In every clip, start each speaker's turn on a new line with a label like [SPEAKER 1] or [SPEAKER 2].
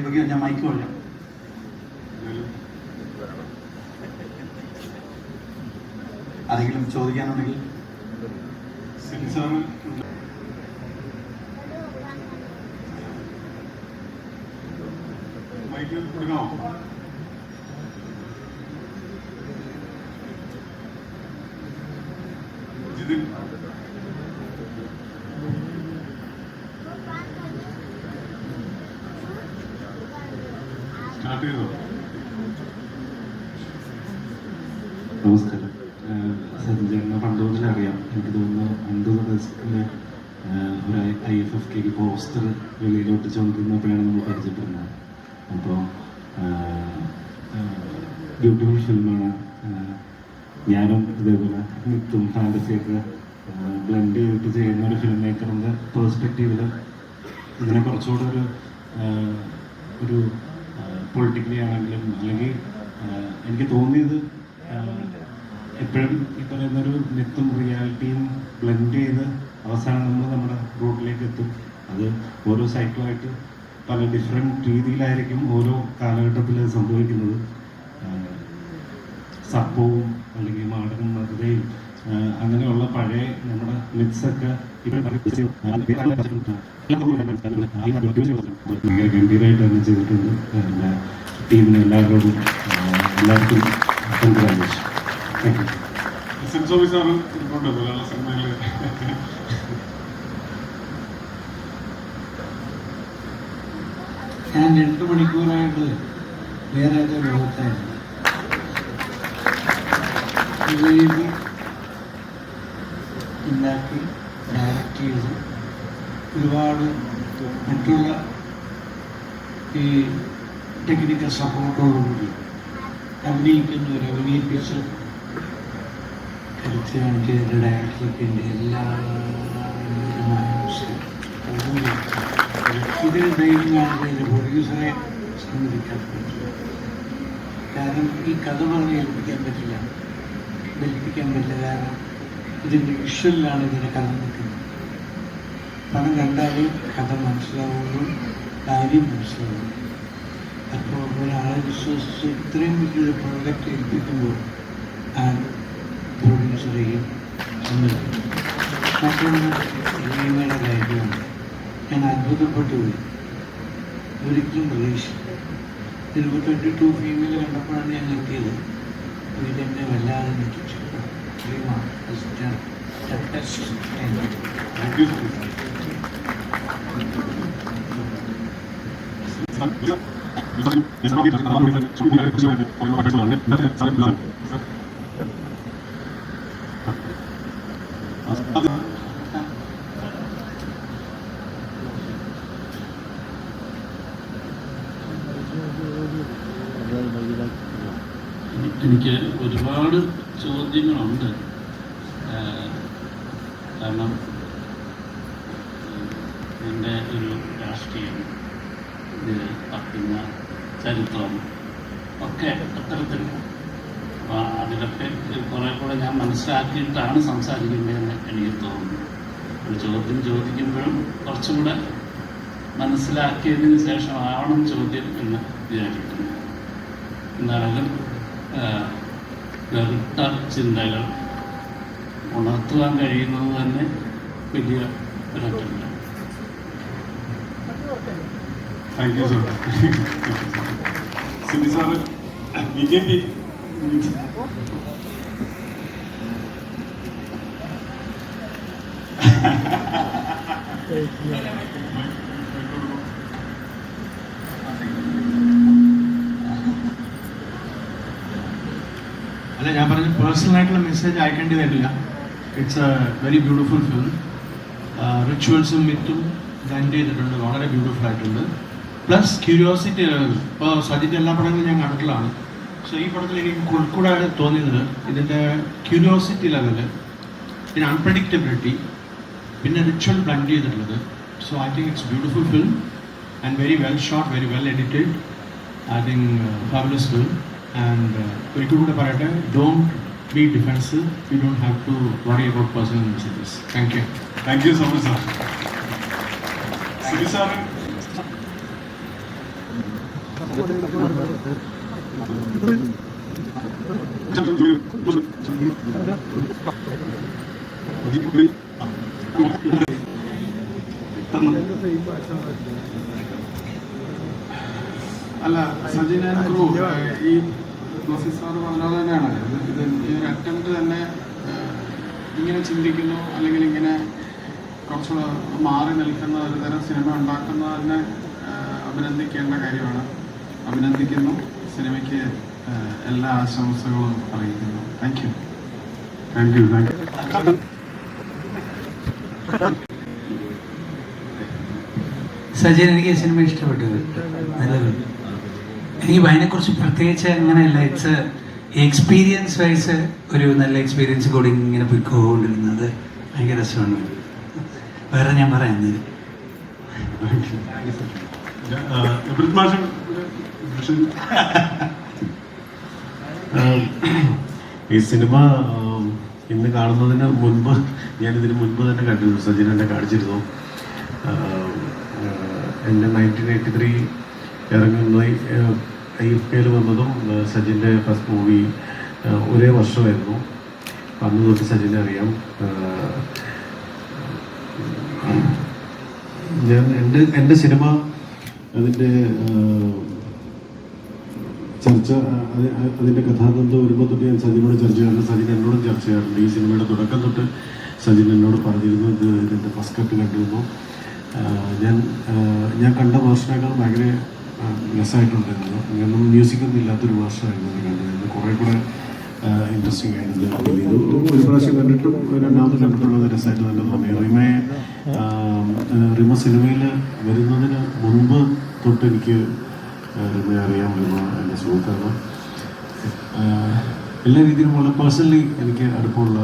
[SPEAKER 1] കൈവയ്ക്കുക. ഞാൻ മൈക്ക് കൊള്ളാം. ആരെങ്കിലും ചോദിക്കാനുണ്ടെങ്കിൽ
[SPEAKER 2] മൈക്ക് കൊടുക്കണോ? ജിതിൻ സ്റ്റാർട്ട് ചെയ്തോ?
[SPEAKER 3] നമസ്കാരം. സഞ്ജയനെ പണ്ട് മുതലേ അറിയാം. എനിക്ക് തോന്നുന്നു 50 ദിവസത്തിലെ ഒരു IFFK പോസ്റ്റർ വെളിയിലോട്ട് ചോദിക്കുന്നപ്പോഴാണ് നമ്മൾ പരിചയപ്പെടുന്നത്. അപ്പോൾ ബ്യൂട്ടിഫുൾ ഫിലിമാണ്. ഞാനും ഇതേപോലെ മിത്തും ഫാൻറ്റസിയൊക്കെ ബ്ലെൻഡ് ചെയ്തിട്ട് ചെയ്യുന്ന ഒരു ഫിലിം മേക്കറിൻ്റെ പെർസ്പെക്റ്റീവിൽ ഇതിനെ കുറച്ചുകൂടെ ഒരു പൊളിറ്റിക്കലി ആണെങ്കിലും അല്ലെങ്കിൽ എനിക്ക് തോന്നിയത് എപ്പോഴും ഈ പറയുന്നൊരു മിത്തും റിയാലിറ്റിയും ബ്ലെൻഡ് ചെയ്ത് അവസാനം നമ്മൾ നമ്മുടെ റൂട്ടിലേക്ക് എത്തും. അത് ഓരോ സൈക്കിളായിട്ട് പല ഡിഫറെൻറ്റ് രീതിയിലായിരിക്കും ഓരോ കാലഘട്ടത്തിൽ സംഭവിക്കുന്നത്. സർപ്പവും അല്ലെങ്കിൽ മാടനും മധുരയും അങ്ങനെയുള്ള പഴയ നമ്മുടെ മിത്സൊക്കെ ഗംഭീരമായിട്ട് തന്നെ ചെയ്തിട്ടുണ്ട്. എൻ്റെ ടീമിന് എല്ലാവരോടും എല്ലാവർക്കും congratulation. Thank you.
[SPEAKER 2] Sense officer ഇരിപ്പുണ്ട് മലയാള സിനിമയിൽ.
[SPEAKER 1] ഞാൻ 2 മണിക്കൂറായിട്ട് വേറെ ഏതോ ലോകത്തായിരുന്നു. ഇത് ഉണ്ടാക്കി ഡയറക്റ്റ് ചെയ്ത് ഒരുപാട് മറ്റുള്ള ഈ ടെക്നിക്കൽ സപ്പോർട്ടോടുകൂടി അഭിനയിക്കുന്ന ഒരു അഭിനയിപ്പിച്ച് കരുത്തിയാണ് ചെയ്ത ഡയറക്ടർക്ക് എൻ്റെ എല്ലാ ഇതിന് ധൈര്യം കാണിച്ചതിൻ്റെ പ്രൊഡ്യൂസറെ സമ്മതിക്കാൻ പറ്റില്ല. കാരണം ഈ കഥ പറഞ്ഞ് ഏൽപ്പിക്കാൻ പറ്റില്ല, കാരണം ഇതിൻ്റെ വിഷ്വലിലാണ് ഇതിൻ്റെ കഥ നിൽക്കുന്നത്. പണം കണ്ടാലേ കഥ മനസ്സിലാവുള്ളൂ, കാര്യം മനസ്സിലാവുള്ളൂ. അപ്പോൾ ഒരാളെ വിശ്വസിച്ച് ഇത്രയും വലിയൊരു പ്രോജക്റ്റ് ഏൽപ്പിക്കുമ്പോൾ ആ പ്രൊഡ്യൂസറെയും സമ്മതിക്കും. മറ്റൊന്ന് സിനിമയുടെ കാര്യമാണ്. ഞാൻ അത്ഭുതപ്പെട്ടു പോയി. ഒരിക്കലും പ്രതീക്ഷിച്ചു. ഇതിപ്പോൾ 22 ഫീമെയിൽ കണ്ടപ്പോഴാണ് ഞാൻ നിർത്തിയത്. ഇതെന്നെ വല്ലാതെ ഞെട്ടിച്ചു.
[SPEAKER 4] എനിക്ക് ഒരുപാട് ചോദ്യങ്ങളുണ്ട്. കാരണം എൻ്റെ ഒരു രാഷ്ട്രീയം, ഇത് തപ്പിന്ന ചരിത്രം ഒക്കെ അത്തരത്തിലാണ്. അപ്പോൾ അതിലൊക്കെ കുറേ കൂടെ ഞാൻ മനസ്സിലാക്കിയിട്ടാണ് സംസാരിക്കേണ്ടതെന്ന് എനിക്ക് തോന്നുന്നു. ഒരു ചോദ്യം ചോദിക്കുമ്പോഴും കുറച്ചും കൂടെ മനസ്സിലാക്കിയതിന് ശേഷമാവണം ചോദ്യം എന്ന് വിചാരിക്കുന്നു. എന്നാലും വെറുത്ത ചിന്തകൾ ഉണർത്തുവാൻ കഴിയുന്നത് തന്നെ വലിയ ഒരറ്റമാണ്.
[SPEAKER 2] Thank you sir. Sini sir BJP
[SPEAKER 1] അല്ല, ഞാൻ പറഞ്ഞ പേഴ്സണലായിട്ടുള്ള മെസ്സേജ് അയക്കേണ്ടി വരില്ല. It's a very beautiful film. റിച്വൽസും മിത്തും ബ്ലെൻഡ് ചെയ്തിട്ടുണ്ട്, വളരെ ബ്യൂട്ടിഫുൾ ആയിട്ടുണ്ട്. Plus curiosity level. ഇപ്പോൾ സജിൻ്റെ എല്ലാ പടങ്ങളും ഞാൻ കണ്ടിട്ടുള്ളതാണ്. സോ ഈ പടത്തിൽ എനിക്ക് ഉൾക്കൂടാതെ തോന്നിയത് ഇതിൻ്റെ ക്യൂരിയോസിറ്റി ലെവല്, പിന്നെ അൺപ്രഡിക്റ്റബിലിറ്റി, പിന്നെ റിച്വൽ ബ്ലെൻഡ് ചെയ്തിട്ടുള്ളത്. So I think it's beautiful film and very well shot, very well edited. I think fabulous film. And ഒരിക്കൽ കൂടെ പറയട്ടെ, don't be defensive. You don't have to worry about personal messages. Thank you.
[SPEAKER 2] Thank you so much sir. സിനി sir അല്ല സജിൻ ക്രൂ ഈ Joseph sir പറഞ്ഞത് തന്നെയാണ് ഇത് ഈ ഒരു അറ്റംപ്റ്റ് തന്നെ ഇങ്ങനെ ചിന്തിക്കുന്നു അല്ലെങ്കിൽ ഇങ്ങനെ കുറച്ചുകൂടെ മാറി നിൽക്കുന്ന ഒരു തരം സിനിമ ഉണ്ടാക്കുന്നതിനെ അഭിനന്ദിക്കേണ്ട കാര്യമാണ്. അഭിനന്ദിക്കുന്നു. സിനിമയ്ക്ക് എല്ലാ ആശംസകളും അറിയിക്കുന്നു. Thank you. Thank you. Thank U.
[SPEAKER 5] Sajin, എനിക്ക് സിനിമ ഇഷ്ടപ്പെട്ടു. നല്ലത്. എനിക്ക് അതിനെക്കുറിച്ച് പ്രത്യേകിച്ച് അങ്ങനെയല്ല. ഇറ്റ്സ് എക്സ്പീരിയൻസ് വൈസ് ഒരു നല്ല എക്സ്പീരിയൻസ് കൂടി ഇങ്ങനെ പോയിക്കൊണ്ടിരുന്നത് ഭയങ്കര രസമാണ്. വേറെ ഞാൻ പറയാം.
[SPEAKER 3] ഈ സിനിമ ഇന്ന് കാണുന്നതിന് മുൻപ് ഞാനിതിന് മുൻപ് തന്നെ കണ്ടിരുന്നു. സജിൻ എന്നെ കാണിച്ചിരുന്നു. എൻ്റെ 1983 ഇറങ്ങുന്ന IFKയിൽ വന്നതും സജിൻ്റെ ഫസ്റ്റ് മൂവി ഒരേ വർഷമായിരുന്നു. അന്ന് തൊട്ട് സജിനെ അറിയാം. ഞാൻ എൻ്റെ സിനിമ അതിൻ്റെ ചർച്ച അതിൻ്റെ കഥാതന്ത്വം വരുമ്പോൾ തൊട്ട് ഞാൻ സജിനോട് ചർച്ച ചെയ്യാറുണ്ട്. സജിൻ എന്നോടും ചർച്ച ചെയ്യാറുണ്ട്. ഈ സിനിമയുടെ തുടക്കം തൊട്ട് സജിൻ എന്നോട് പറഞ്ഞിരുന്നു ഇതിൻ്റെ ഫസ്റ്റ് കട്ട് കണ്ടിരുന്നു. ഞാൻ കണ്ട വേർഷനേക്കാൾ ഭയങ്കര രസമായിട്ടുണ്ടായിരുന്നു. കാരണം മ്യൂസിക്കൊന്നും ഇല്ലാത്തൊരു വേർഷനായിരുന്നു അത് കണ്ടിരുന്നത്. കുറേ കൂടെ ഇൻട്രസ്റ്റിംഗ് ആയിട്ട് ഫീൽ ചെയ്തു. ഒരു പ്രാവശ്യം കണ്ടിട്ടും രണ്ടാമത് കണ്ടിട്ടുള്ളത് രസമായിട്ട് തന്നെ തോന്നി. റിമ സിനിമയിൽ വരുന്നതിന് മുൻപ് തൊട്ട് എനിക്ക് റിമയെ അറിയാം. റിമ എൻ്റെ സുഹൃത്താണ്. എല്ലാ രീതിയിലും വളരെ പേഴ്സണലി എനിക്ക് അടുപ്പമുള്ള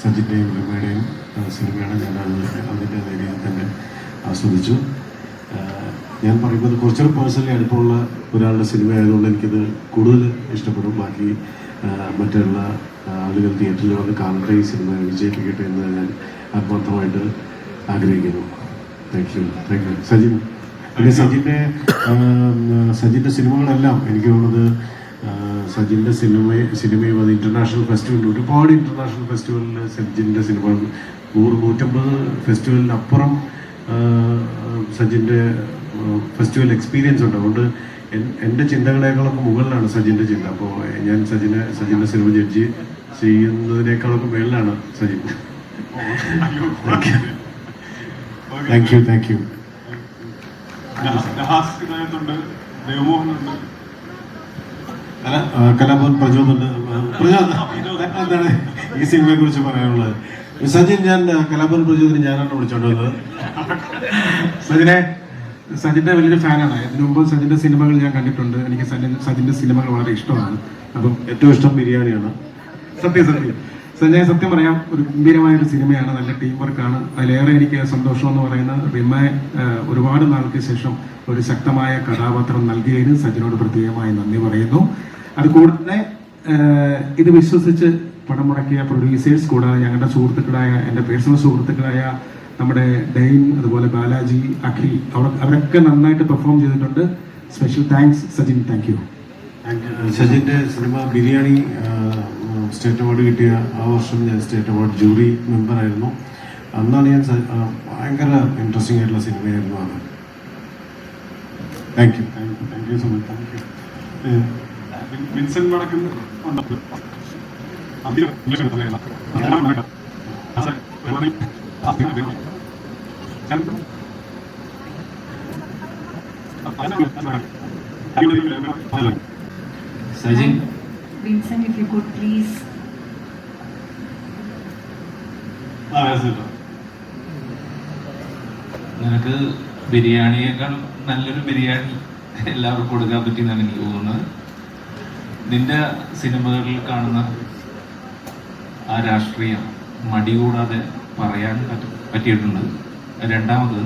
[SPEAKER 3] സജിൻ്റെയും റിമയുടെയും സിനിമയാണ്. ഞാൻ അതിൻ്റെ രീതിയിൽ തന്നെ ആസ്വദിച്ചു. ഞാൻ പറയുന്നത് കുറച്ചൊരു പേഴ്സണലി അടുപ്പമുള്ള ഒരാളുടെ സിനിമ ആയതുകൊണ്ട് എനിക്കത് കൂടുതൽ ഇഷ്ടപ്പെടും. ബാക്കി മറ്റുള്ള ആളുകൾ തിയേറ്ററിൽ വന്ന് കാണട്ടെ, ഈ സിനിമ വിജയിപ്പിക്കട്ടെ എന്ന് ഞാൻ ആത്മാർത്ഥമായിട്ട് ആഗ്രഹിക്കുന്നു. Thank you. Thank U Sajin. പിന്നെ സജിൻ്റെ സിനിമകളെല്ലാം എനിക്ക് തോന്നുന്നത് സജിൻ്റെ സിനിമയും അത് ഇൻ്റർനാഷണൽ ഫെസ്റ്റിവലിൽ ഒരുപാട് ഇൻ്റർനാഷണൽ ഫെസ്റ്റിവലിൽ സജിൻ്റെ സിനിമകൾ 100-150 ഫെസ്റ്റിവലിനപ്പുറം സജിൻ്റെ ഫെസ്റ്റിവൽ എക്സ്പീരിയൻസ് ഉണ്ട്. അതുകൊണ്ട് എൻ്റെ ചിന്തകളേക്കാളൊക്കെ മുകളിലാണ് സജിൻ്റെ ചിന്ത. അപ്പോൾ ഞാൻ സജിൻ്റെ സിനിമ ജഡ്ജ് ചെയ്യുന്നതിനേക്കാളൊക്കെ മുകളിലാണ് Sajin. Thank you. Thank you. Kalabhavan പ്രചോദുണ്ട്. എന്താണ് ഈ സിനിമയെ കുറിച്ച് പറയാനുള്ളത്? സജിൻ, ഞാൻ കലാഭവൻ പ്രചോദനം ഞാനാണ് വിളിച്ചോണ്ട് വന്നത്.
[SPEAKER 2] സജിൻ്റെ വലിയൊരു ഫാനാണ്. ഇതിനു മുമ്പ് സജിൻ്റെ സിനിമകൾ ഞാൻ കണ്ടിട്ടുണ്ട്. എനിക്ക് സജിൻ്റെ സിനിമകൾ വളരെ ഇഷ്ടമാണ്. അപ്പം
[SPEAKER 3] ഏറ്റവും ഇഷ്ടം ബിരിയാണിയാണ്.
[SPEAKER 2] സത്യം പറയാം, ഒരു ഗംഭീരമായൊരു സിനിമയാണ്. നല്ല ടീം വർക്കാണ്. അതിലേറെ എനിക്ക് സന്തോഷം എന്ന് പറയുന്നത് റിമ ഒരുപാട് നാൾക്ക് ശേഷം ഒരു ശക്തമായ കഥാപാത്രം നൽകിയതിന് സജിനോട് പ്രത്യേകമായി നന്ദി പറയുന്നു. അതുകൂടാതെ ഇത് വിശ്വസിച്ച് പണം മുടക്കിയ പ്രൊഡ്യൂസേഴ്സ്, കൂടാതെ ഞങ്ങളുടെ സുഹൃത്തുക്കളായ, എൻ്റെ പേഴ്സണൽ സുഹൃത്തുക്കളായ നമ്മുടെ ഡെയിൻ, അതുപോലെ ബാലാജി, അഖിൽ, അവരൊക്കെ നന്നായിട്ട് പെർഫോം ചെയ്തിട്ടുണ്ട്. Special thanks Sajin. Thank you.
[SPEAKER 3] സജിൻ്റെ സിനിമ ബിരിയാണി സ്റ്റേറ്റ് അവാർഡ് കിട്ടിയ ആ വർഷം ഞാൻ സ്റ്റേറ്റ് അവാർഡ് ജൂറി മെമ്പറായിരുന്നു. അന്നാണ് ഞാൻ ഭയങ്കര ഇൻട്രസ്റ്റിംഗ് ആയിട്ടുള്ള സിനിമയായിരുന്നു അത്. Thank you.
[SPEAKER 2] Thank you so much. Thank you. Vincent വടക്കൻ
[SPEAKER 5] Sajin,
[SPEAKER 6] Vincent, if you could please.
[SPEAKER 7] നിനക്ക് ബിരിയാണിയേക്കാൾ നല്ലൊരു ബിരിയാണി എല്ലാവർക്കും കൊടുക്കാൻ പറ്റിയെന്നാണ് എനിക്ക് തോന്നുന്നത്. നിന്റെ സിനിമകളിൽ കാണുന്ന ആ രാഷ്ട്രീയം മടി കൂടാതെ പറയാൻ പറ്റിയിട്ടുണ്ട്. രണ്ടാമത്,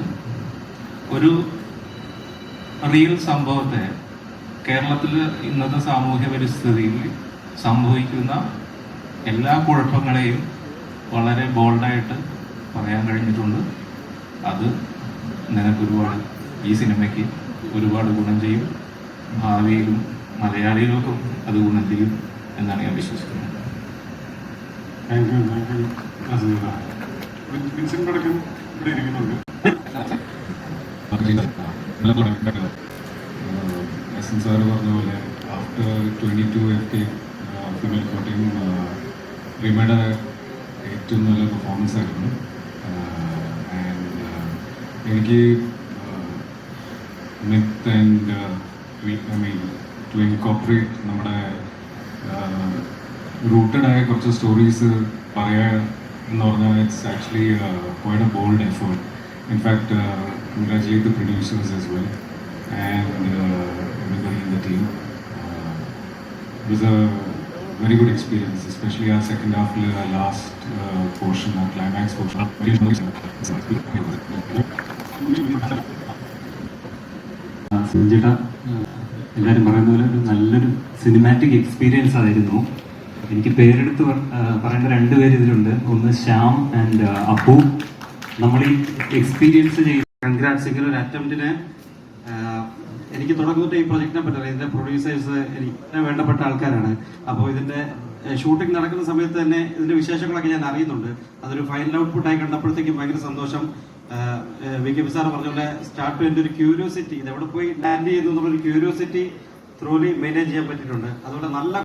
[SPEAKER 7] ഒരു റിയൽ സംഭവത്തെ കേരളത്തിൽ ഇന്നത്തെ സാമൂഹ്യ പരിസ്ഥിതിയിൽ സംഭവിക്കുന്ന എല്ലാ കുഴപ്പങ്ങളെയും വളരെ ബോൾഡായിട്ട് പറയാൻ കഴിഞ്ഞിട്ടുണ്ട്. അത് നിനക്കൊരുപാട്, ഈ സിനിമയ്ക്ക് ഒരുപാട് ഗുണം ചെയ്യും. ഭാവിയിലും മലയാളികൾക്കും അത് ഗുണം ചെയ്യും എന്നാണ് ഞാൻ വിശ്വസിക്കുന്നത്.
[SPEAKER 3] Thank you Aseena. വിൻസെന്റ് അടക്കം ഇവിടെ ഇരിക്കുന്നുണ്ട്.
[SPEAKER 2] എസ് സാറ് പറഞ്ഞ പോലെ ആഫ്റ്റർ 22 FK ഫിമെയിൽ കോട്ടിങ് റിമയുടെ ഏറ്റവും നല്ല പെർഫോമൻസ് ആയിരുന്നു. ആൻഡ് എനിക്ക് myth and I mean to incorporate നമ്മുടെ റൂട്ടഡ് ആയ കുറച്ച് സ്റ്റോറീസ് പറയുക എന്ന് പറഞ്ഞാൽ it's actually quite a bold effort. In fact congratulate the producers as well and everybody in the team. It was a very good experience, especially our second half, our last portion, our climax portion.
[SPEAKER 8] Sanjitha എല്ലാവരും പറയുന്ന പോലെ ഒരു നല്ലൊരു cinematic experience ആയിരുന്നു. എനിക്ക് പേരെടുത്ത് പറയേണ്ട 2 പേര് ഇതിലുണ്ട്. ഒന്ന് ശ്യാം ആൻഡ് അപ്പു. നമ്മൾ ഈ എക്സ്പീരിയൻസ് ചെയ്ത് കൺഗ്രാറ്റ്സ്. ഇങ്ങനെ ഒരു അറ്റംപ്റ്റിന് എനിക്ക് തുടങ്ങുന്ന ഈ പ്രൊജക്റ്റിനെ പറ്റില്ല. ഇതിൻ്റെ പ്രൊഡ്യൂസേഴ്സ് എനിക്ക് വേണ്ടപ്പെട്ട ആൾക്കാരാണ്. അപ്പോൾ ഇതിൻ്റെ ഷൂട്ടിംഗ് നടക്കുന്ന സമയത്ത് തന്നെ ഇതിൻ്റെ വിശേഷങ്ങളൊക്കെ ഞാൻ അറിയുന്നുണ്ട്. അതൊരു ഫൈനൽ ഔട്ട്പുട്ടായി കണ്ടപ്പോഴത്തേക്കും ഭയങ്കര സന്തോഷം. വി.കെ. സാർ പറഞ്ഞ പോലെ സ്റ്റാർട്ട് ടു എൻ്റെ ഒരു ക്യൂരിയോസിറ്റി, ഇത് എവിടെ പോയി ലാൻഡ് ചെയ്യുന്നു എന്നുള്ളൊരു ക്യൂരിയോസിറ്റി ത്രോലി മെയിൻറ്റെയിൻ ചെയ്യാൻ പറ്റിയിട്ടുണ്ട്. അതുപോലെ നല്ല